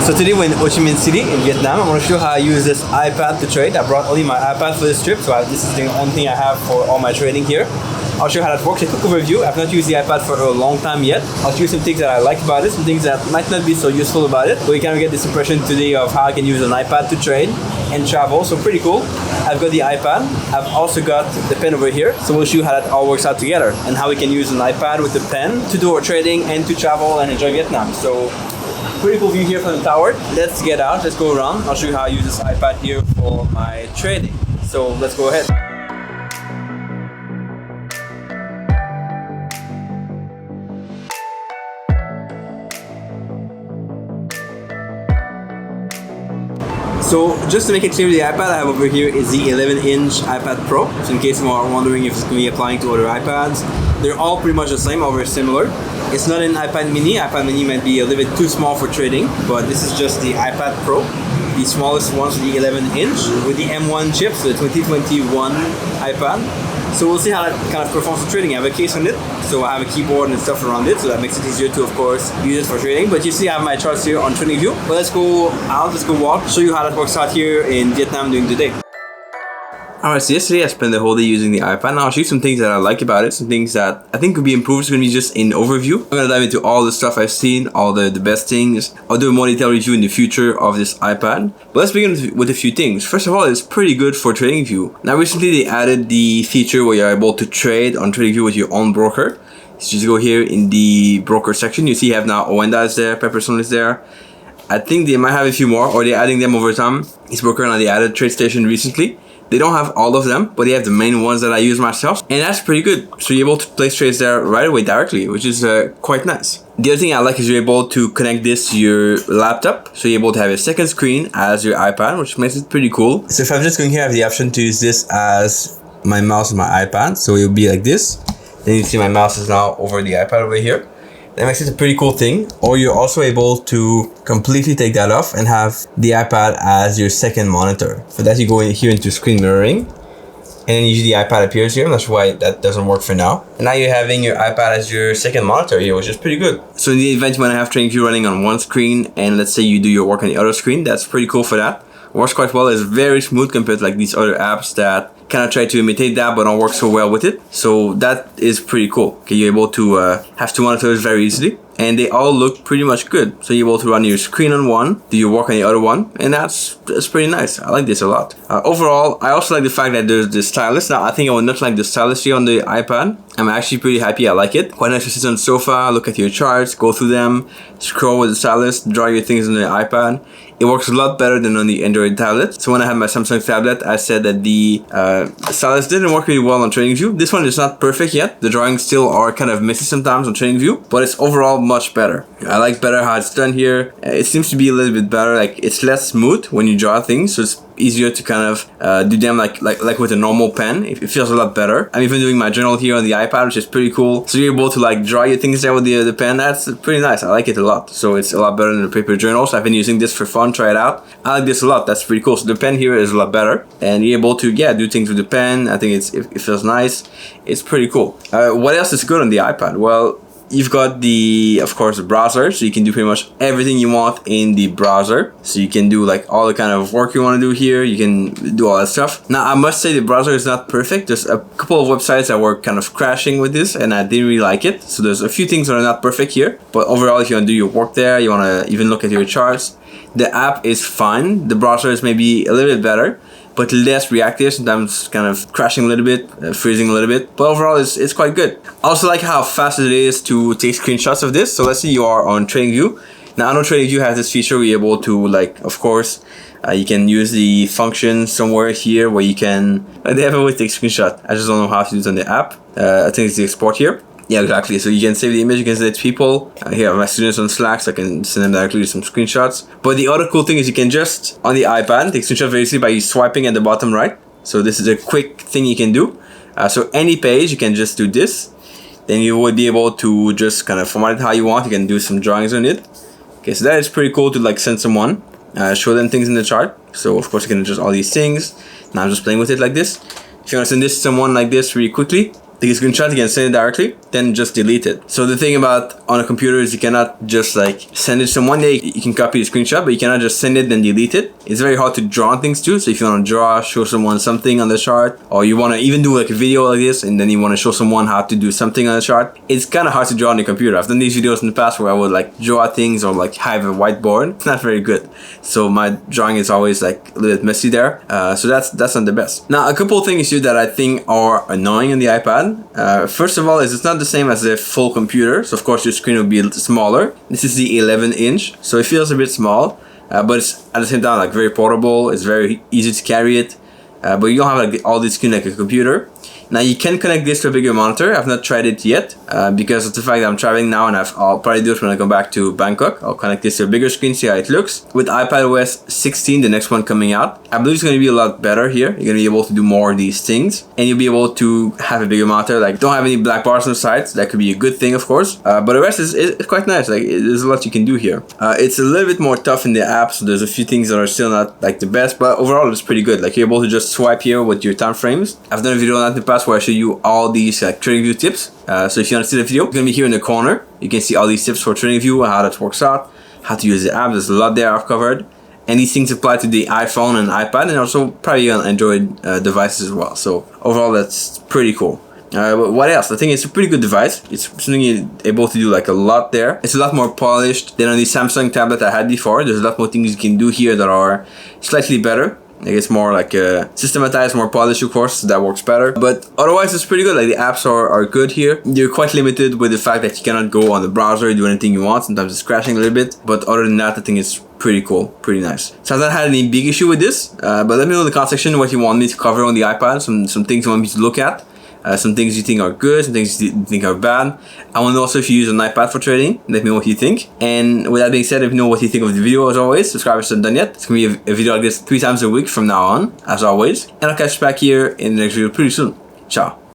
So today we're in Ho Chi Minh City in Vietnam. I'm going to show how I use this iPad to trade. I brought only my iPad for this trip, so this is the only thing I have for all my trading here. I'll show you how that works. A quick overview. I've not used the iPad for a long time yet. I'll show you some things that I like about it, some things that might not be so useful about it. But you kind of get this impression today of how I can use an iPad to trade and travel. So pretty cool. I've got the iPad. I've also got the pen over here. So we'll show you how that all works out together and how we can use an iPad with the pen to do our trading and to travel and enjoy Vietnam. So pretty cool view here from the tower. Let's get out, let's go around. I'll show you how I use this iPad here for my trading. So let's go ahead. So just to make it clear, the iPad I have over here is the 11-inch iPad Pro. So in case you are wondering if it's going to be applying to other iPads, they're all pretty much the same or very similar. It's not an iPad mini. iPad mini might be a little bit too small for trading, but this is just the iPad Pro, the smallest one, so the 11-inch with the M1 chip, so the 2021 iPad. So we'll see how that kind of performs for trading. I have a case on it, so I have a keyboard and stuff around it, so that makes it easier to, of course, use it for trading. But you see I have my charts here on TradingView. But let's go out, let's go walk, show you how that works out here in Vietnam during the day. Alright, so yesterday I spent the whole day using the iPad. Now I'll show you some things that I like about it, some things that I think could be improved. It's going to be just an overview. I'm going to dive into all the stuff I've seen, all the best things. I'll do a more detailed review in the future of this iPad. But let's begin with a few things. First of all, it's pretty good for TradingView. Now recently they added the feature where you're able to trade on TradingView with your own broker. So just go here in the broker section. You see you have now Oenda is there, Pepperstone is there. I think they might have a few more, or they're adding them over time. This broker, now they added TradeStation recently. They don't have all of them, but they have the main ones that I use myself, and that's pretty good. So you're able to place trades there right away directly, which is quite nice. The other thing I like is you're able to connect this to your laptop, so you're able to have a second screen as your iPad, which makes it pretty cool. So if I'm just going here, I have the option to use this as my mouse on my iPad, so it'll be like this. Then you see my mouse is now over the iPad over here. That makes it a pretty cool thing. Or you're also able to completely take that off and have the iPad as your second monitor. For that, you go in here into screen mirroring, and then usually the iPad appears here. I'm not sure why that doesn't work for now. And now you're having your iPad as your second monitor here, which is pretty good. So in the event you want to have TradingView running on one screen, and let's say you do your work on the other screen, that's pretty cool for that. Works quite well. It's very smooth compared to like these other apps that kind of try to imitate that but don't work so well with it. So that is pretty cool. Okay, you're able to have two monitors very easily, and they all look pretty much good. So you're able to run your screen on one, do your work on the other one, and that's pretty nice. I like this a lot. Overall, I also like the fact that there's the Stylus. Now I think I would not like the Stylus here on the iPad. I'm actually pretty happy. I like it. Quite nice to sit on the sofa, look at your charts, go through them, scroll with the Stylus, draw your things on the iPad. It works a lot better than on the Android tablet. So when I had my Samsung tablet, I said that the Stylus didn't work really well on TradingView. This one is not perfect yet. The drawings still are kind of messy sometimes on TradingView, but it's overall much better. I like better how it's done here. It seems to be a little bit better. Like it's less smooth when you draw things, so it's easier to kind of do them like with a normal pen. It feels a lot better. I'm even doing my journal here on the iPad, which is pretty cool. So you're able to like draw your things there with the pen. That's pretty nice. I like it a lot. So it's a lot better than the paper journals. I've been using this for fun, try it out. I like this a lot. That's pretty cool. So the pen here is a lot better, and you're able to do things with the pen. I think it feels nice. It's pretty cool. What else is good on the iPad? Well, you've got of course, the browser, so you can do pretty much everything you want in the browser. So you can do like all the kind of work you want to do here. You can do all that stuff. Now, I must say the browser is not perfect. There's a couple of websites that were kind of crashing with this, and I didn't really like it. So there's a few things that are not perfect here. But overall, if you want to do your work there, you want to even look at your charts, the app is fine. The browser is maybe a little bit better, but less reactive, sometimes kind of crashing a little bit, freezing a little bit. But overall, it's quite good. I also like how fast it is to take screenshots of this. So let's say you are on TradingView. Now I know TradingView has this feature where you're able to, like, of course, you can use the function somewhere here where you can, they have a way to take screenshot. I just don't know how to do it on the app. I think it's the export here. Yeah, exactly. So you can save the image, you can send it to people. Here are my students on Slack, so I can send them directly some screenshots. But the other cool thing is you can just, on the iPad, take screenshots very easily by swiping at the bottom right. So this is a quick thing you can do. So any page, you can just do this. Then you would be able to just kind of format it how you want. You can do some drawings on it. Okay, so that is pretty cool to like send someone, show them things in the chart. So of course you can adjust all these things. Now I'm just playing with it like this. If you want to send this to someone like this really quickly, take a screenshot, you can send it directly, then just delete it. So the thing about on a computer is you cannot just like send it to someone. You can copy the screenshot, but you cannot just send it then delete it. It's very hard to draw things too. So if you want to draw, show someone something on the chart, or you want to even do like a video like this, and then you want to show someone how to do something on the chart, it's kind of hard to draw on the computer. I've done these videos in the past where I would like draw things or like have a whiteboard. It's not very good. So my drawing is always like a little bit messy there. So that's not the best. Now, a couple of things here that I think are annoying on the iPad. First of all, is it's not the same as a full computer. So of course your screen will be a little smaller. This is the 11-inch, so it feels a bit small, but it's at the same time like very portable. It's very easy to carry it, but you don't have like all this screen like a computer. Now you can connect this to a bigger monitor. I've not tried it yet because of the fact that I'm traveling now, and I'll probably do it when I come back to Bangkok. I'll connect this to a bigger screen, see how it looks. With iPadOS 16, the next one coming out, I believe it's going to be a lot better here. You're going to be able to do more of these things, and you'll be able to have a bigger monitor. Like, don't have any black bars on the sides. That could be a good thing, of course. But the rest is quite nice. Like, there's a lot you can do here. It's a little bit more tough in the app, so there's a few things that are still not like the best, but overall it's pretty good. Like, you're able to just swipe here with your time frames. I've done a video on that in the past where I show you all these TradingView tips. So if you want to see the video, it's going to be here in the corner. You can see all these tips for TradingView, how that works out, how to use the app. There's a lot there I've covered. And these things apply to the iPhone and iPad, and also probably on Android devices as well. So overall, that's pretty cool. What else? I think it's a pretty good device. It's something you're able to do like a lot there. It's a lot more polished than on the Samsung tablet I had before. There's a lot more things you can do here that are slightly better. Like, it's more like systematized, more polished, of course, so that works better. But otherwise, it's pretty good. Like, the apps are good here. You're quite limited with the fact that you cannot go on the browser, do anything you want. Sometimes it's crashing a little bit. But other than that, I think it's pretty cool, pretty nice. So I've not had any big issue with this. But let me know in the comment section what you want me to cover on the iPad. Some things you want me to look at. Some things you think are good, some things you think are bad. I want to know also if you use an iPad for trading. Let me know what you think. And with that being said, let me know what you think of the video as always. Subscribe if you're not done yet. It's going to be a video like this 3 times a week from now on, as always. And I'll catch you back here in the next video pretty soon. Ciao.